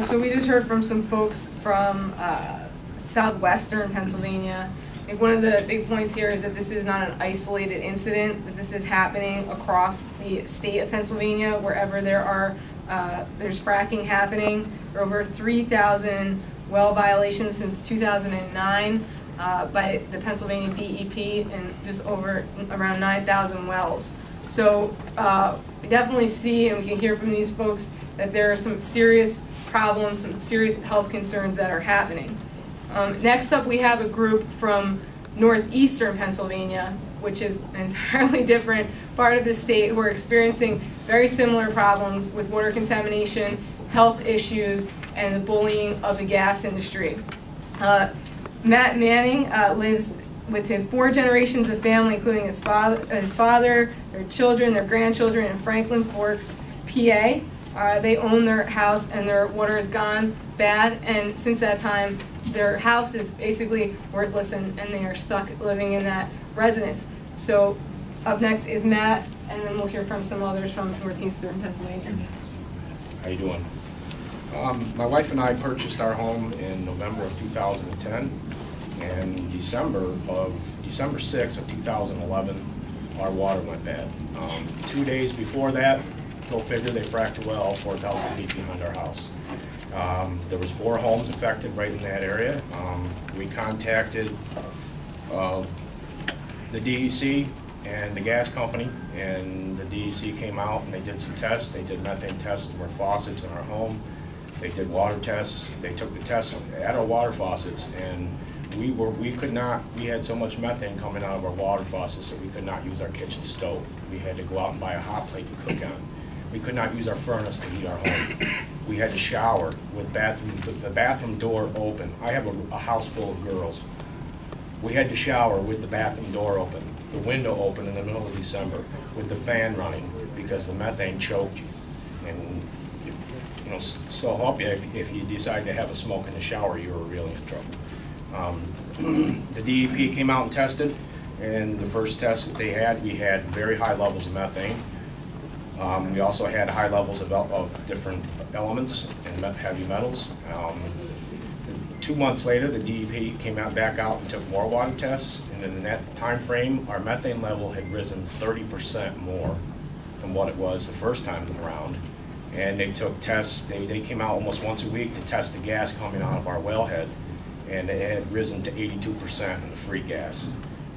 So we just heard from some folks from southwestern Pennsylvania. I think one of the big points here is that this is not an isolated incident, that this is happening across the state of Pennsylvania. Wherever there's fracking happening. There are over 3,000 well violations since 2009 by the Pennsylvania DEP, and just around 9,000 wells. So we definitely see, and we can hear from these folks, that there are some serious problems, some serious health concerns that are happening. Next up, we have a group from northeastern Pennsylvania, which is an entirely different part of the state, who are experiencing very similar problems with water contamination, health issues, and the bullying of the gas industry. Matt Manning lives with his 4 generations of family, including his father, their children, their grandchildren in Franklin Forks, PA. They own their house and their water has gone bad, and since that time their house is basically worthless and they are stuck living in that residence. So up next is Matt, and then we'll hear from some others from northeastern Pennsylvania. How you doing? My wife and I purchased our home in November of 2010, and December 6th of 2011 our water went bad. 2 days before that, go figure, they fracked a well 4,000 feet behind our house. There was 4 homes affected right in that area. We contacted the DEC and the gas company, and the DEC came out and they did some tests. They did methane tests of our faucets in our home. They did water tests. They took the tests at our water faucets, and we had so much methane coming out of our water faucets that we could not use our kitchen stove. We had to go out and buy a hot plate to cook on. We could not use our furnace to heat our home. We had to shower with the bathroom door open. I have a house full of girls. We had to shower with the bathroom door open, the window open in the middle of December, with the fan running because the methane choked you. And you know, so I'll help you if you decide to have a smoke in the shower, you were really in trouble. The DEP came out and tested, and the first test that they had, we had very high levels of methane. We also had high levels of different elements and heavy metals. 2 months later, the DEP came back out and took more water tests, and in that time frame, our methane level had risen 30% more from what it was the first time around. And they took tests, they came out almost once a week to test the gas coming out of our wellhead, and it had risen to 82% in the free gas,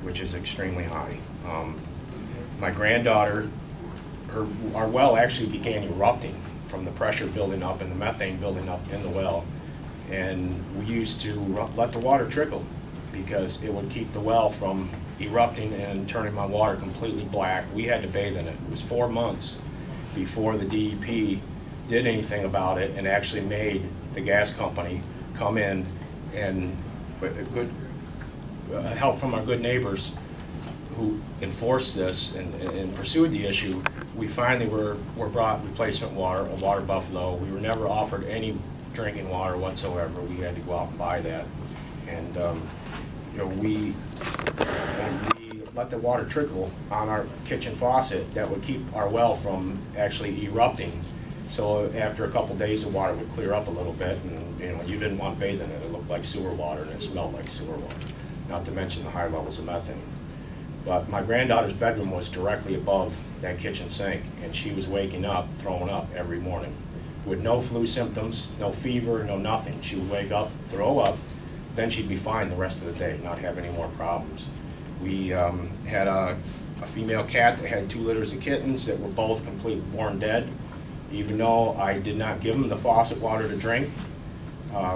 which is extremely high. My granddaughter, our well actually began erupting from the pressure building up and the methane building up in the well. And we used to let the water trickle because it would keep the well from erupting and turning my water completely black. We had to bathe in it. It was 4 months before the DEP did anything about it and actually made the gas company come in, and with good help from our good neighbors who enforced this and pursued the issue, we finally were brought replacement water, a water buffalo. We were never offered any drinking water whatsoever. We had to go out and buy that. And you know, we let the water trickle on our kitchen faucet that would keep our well from actually erupting. So after a couple days, the water would clear up a little bit, and you know, you didn't want bathing in it. It looked like sewer water and it smelled like sewer water, not to mention the high levels of methane. But my granddaughter's bedroom was directly above that kitchen sink, and she was waking up, throwing up every morning with no flu symptoms, no fever, no nothing. She would wake up, throw up, then she'd be fine the rest of the day, not have any more problems. We had a female cat that had 2 litters of kittens that were both completely born dead. Even though I did not give them the faucet water to drink,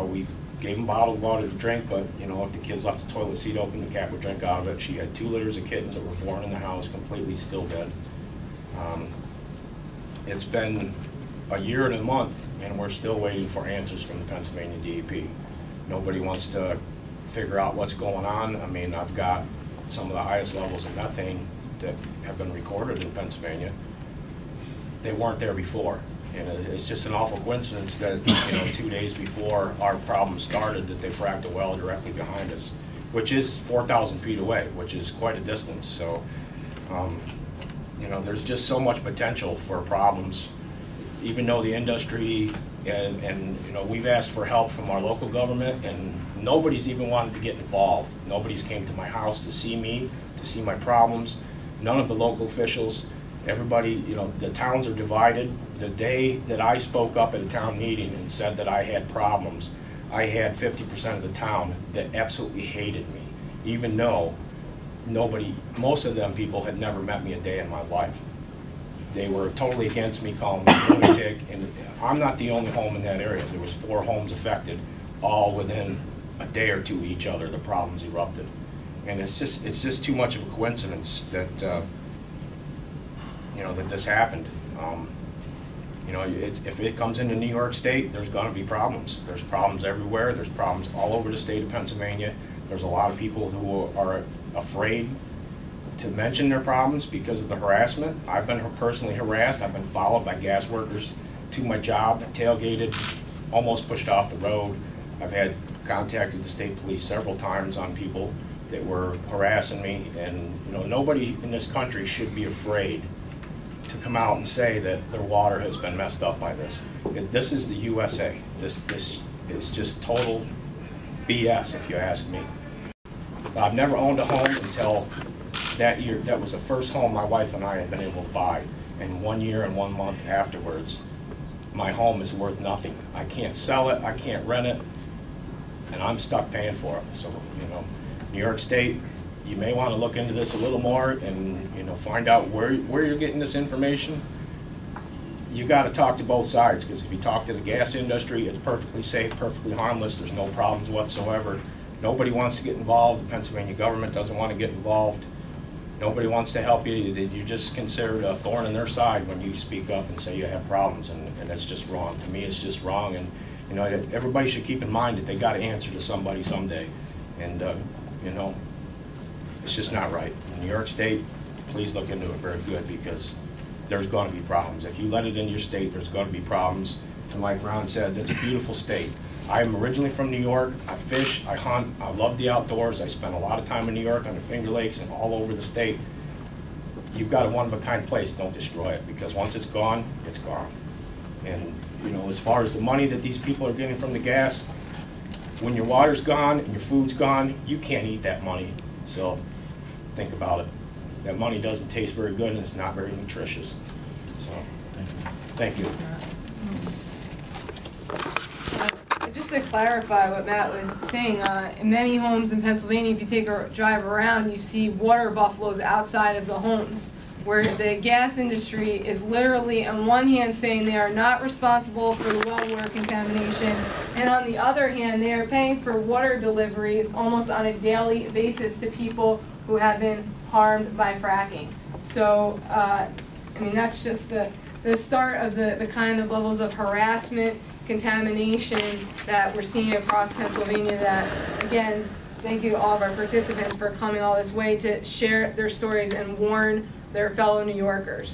we gave them bottled water to drink, but you know, if the kids left the toilet seat open, the cat would drink out of it. She had 2 litters of kittens that were born in the house, completely still dead. It's been a year and a month, and we're still waiting for answers from the Pennsylvania DEP. Nobody wants to figure out what's going on. I mean, I've got some of the highest levels of methane that have been recorded in Pennsylvania. They weren't there before, and it's just an awful coincidence that, you know, 2 days before our problem started, that they fracked a well directly behind us, which is 4,000 feet away, which is quite a distance. So, you know, there's just so much potential for problems. Even though the industry and you know, we've asked for help from our local government, and nobody's even wanted to get involved. Nobody's came to my house to see me, to see my problems. None of the local officials. Everybody, you know, the towns are divided. The day that I spoke up at a town meeting and said that I had problems, I had 50% of the town that absolutely hated me, even though most of them people had never met me a day in my life. They were totally against me, calling me a lunatic, and I'm not the only home in that area. There was 4 homes affected, all within a day or two of each other. The problems erupted, and it's just too much of a coincidence that you know, that this happened. You know, if it comes into New York State, there's going to be problems. There's problems everywhere. There's problems all over the state of Pennsylvania. There's a lot of people who are afraid to mention their problems because of the harassment. I've been personally harassed. I've been followed by gas workers to my job, tailgated, almost pushed off the road. I've had contacted the state police several times on people that were harassing me, and you know, nobody in this country should be afraid to come out and say that their water has been messed up by this. This is the USA. This is just total BS, if you ask me. I've never owned a home until that year. That was the first home my wife and I had been able to buy. And 1 year and 1 month afterwards, my home is worth nothing. I can't sell it, I can't rent it, and I'm stuck paying for it. So, you know, New York State, you may want to look into this a little more and, you know, find out where you're getting this information. You got to talk to both sides, because if you talk to the gas industry, it's perfectly safe, perfectly harmless. There's no problems whatsoever. Nobody wants to get involved. The Pennsylvania government doesn't want to get involved. Nobody wants to help you. You're just considered a thorn in their side when you speak up and say you have problems, and that's just wrong. To me, it's just wrong, and you know, everybody should keep in mind that they got to answer to somebody someday, and you know, it's just not right. In New York State, please look into it very good, because there's going to be problems. If you let it in your state, there's going to be problems. And like Ron said, it's a beautiful state. I'm originally from New York. I fish, I hunt, I love the outdoors. I spent a lot of time in New York on the Finger Lakes and all over the state. You've got a one-of-a-kind place. Don't destroy it, because once it's gone, it's gone. And you know, as far as the money that these people are getting from the gas, when your water's gone and your food's gone, you can't eat that money. So think about it. That money doesn't taste very good, and it's not very nutritious. So thank you. Just to clarify what Matt was saying, in many homes in Pennsylvania, if you take a drive around, you see water buffaloes outside of the homes, where the gas industry is literally on one hand saying they are not responsible for the well water contamination, and on the other hand they are paying for water deliveries almost on a daily basis to people who have been harmed by fracking. So I mean, that's just the start of the kind of levels of harassment, contamination that we're seeing across Pennsylvania. That, again, thank you to all of our participants for coming all this way to share their stories and warn their fellow New Yorkers.